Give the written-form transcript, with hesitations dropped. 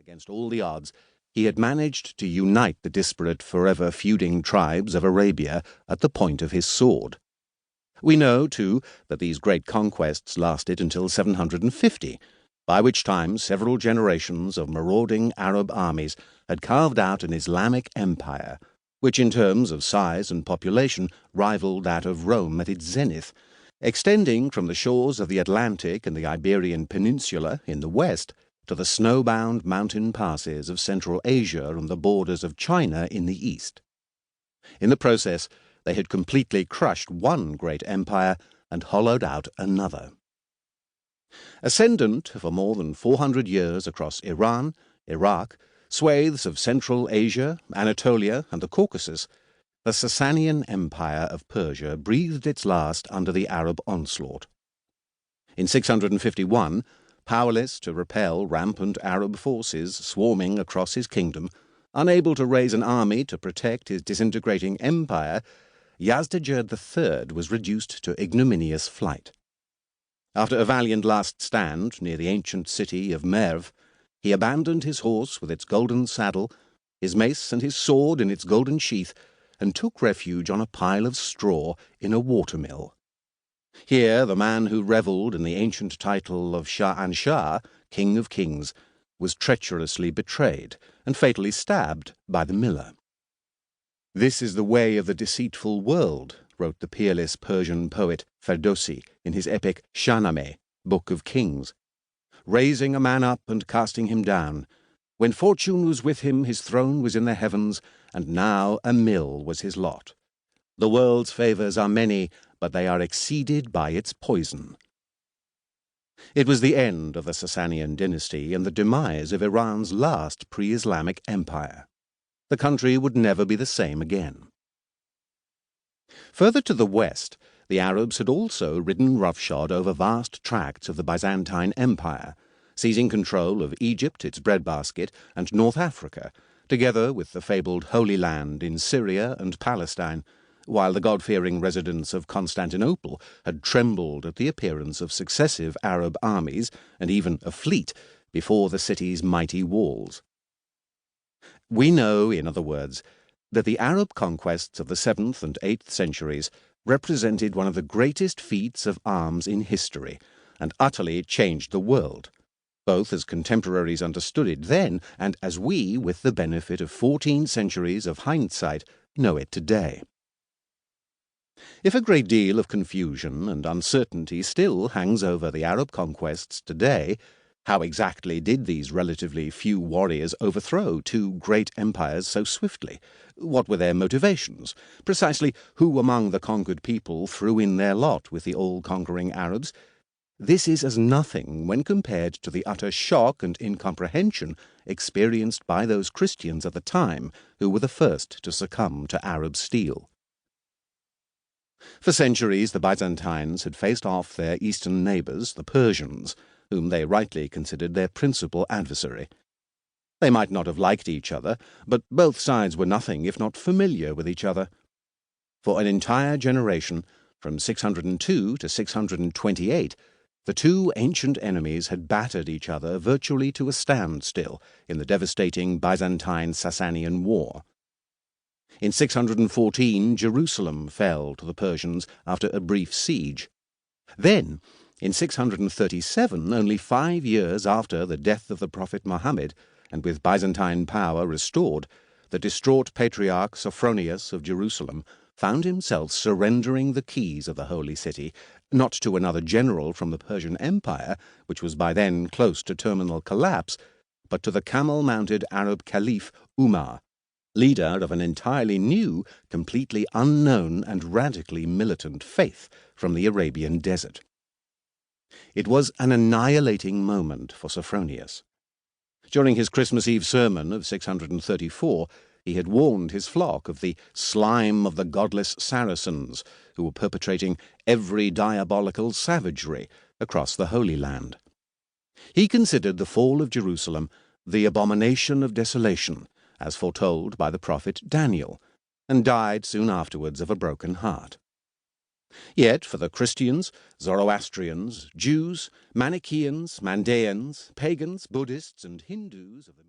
Against all the odds, he had managed to unite the disparate, forever feuding tribes of Arabia at the point of his sword. We know, too, that these great conquests lasted until 750, by which time several generations of marauding Arab armies had carved out an Islamic empire, which in terms of size and population rivaled that of Rome at its zenith, extending from the shores of the Atlantic and the Iberian peninsula in the west to the snowbound mountain passes of Central Asia and the borders of China in the east. In the process, they had completely crushed one great empire and hollowed out another. Ascendant for more than 400 years across Iran, Iraq, swathes of Central Asia, Anatolia, and the Caucasus, the Sassanian Empire of Persia breathed its last under the Arab onslaught. In 651, powerless to repel rampant Arab forces swarming across his kingdom, unable to raise an army to protect his disintegrating empire, Yazdijerd III was reduced to ignominious flight. After a valiant last stand near the ancient city of Merv, he abandoned his horse with its golden saddle, his mace and his sword in its golden sheath, and took refuge on a pile of straw in a watermill. Here the man who revelled in the ancient title of Shah-an-Shah, King of Kings, was treacherously betrayed and fatally stabbed by the miller. "This is the way of the deceitful world," wrote the peerless Persian poet Ferdowsi in his epic Shahnameh, Book of Kings. "Raising a man up and casting him down. When fortune was with him, his throne was in the heavens, and now a mill was his lot. The world's favours are many, but they are exceeded by its poison." It was the end of the Sassanian dynasty and the demise of Iran's last pre-Islamic empire. The country would never be the same again. Further to the west, the Arabs had also ridden roughshod over vast tracts of the Byzantine Empire, seizing control of Egypt, its breadbasket, and North Africa, together with the fabled Holy Land in Syria and Palestine, while the God-fearing residents of Constantinople had trembled at the appearance of successive Arab armies, and even a fleet, before the city's mighty walls. We know, in other words, that the Arab conquests of the 7th and 8th centuries represented one of the greatest feats of arms in history, and utterly changed the world, both as contemporaries understood it then, and as we, with the benefit of 14 centuries of hindsight, know it today. If a great deal of confusion and uncertainty still hangs over the Arab conquests today, how exactly did these relatively few warriors overthrow two great empires so swiftly? What were their motivations? Precisely who among the conquered people threw in their lot with the all-conquering Arabs? This is as nothing when compared to the utter shock and incomprehension experienced by those Christians at the time who were the first to succumb to Arab steel. For centuries the Byzantines had faced off their eastern neighbours, the Persians, whom they rightly considered their principal adversary. They might not have liked each other, but both sides were nothing if not familiar with each other. For an entire generation, from 602 to 628, the two ancient enemies had battered each other virtually to a standstill in the devastating Byzantine-Sassanian War. In 614, Jerusalem fell to the Persians after a brief siege. Then, in 637, only 5 years after the death of the Prophet Mohammed, and with Byzantine power restored, the distraught patriarch Sophronius of Jerusalem found himself surrendering the keys of the holy city, not to another general from the Persian Empire, which was by then close to terminal collapse, but to the camel-mounted Arab caliph Umar, leader of an entirely new, completely unknown and radically militant faith from the Arabian desert. It was an annihilating moment for Sophronius. During his Christmas Eve sermon of 634, he had warned his flock of the slime of the godless Saracens, who were perpetrating every diabolical savagery across the Holy Land. He considered the fall of Jerusalem the abomination of desolation, as foretold by the prophet Daniel, and died soon afterwards of a broken heart. Yet for the Christians, Zoroastrians, Jews, Manichaeans, Mandaeans, pagans, Buddhists, and Hindus of the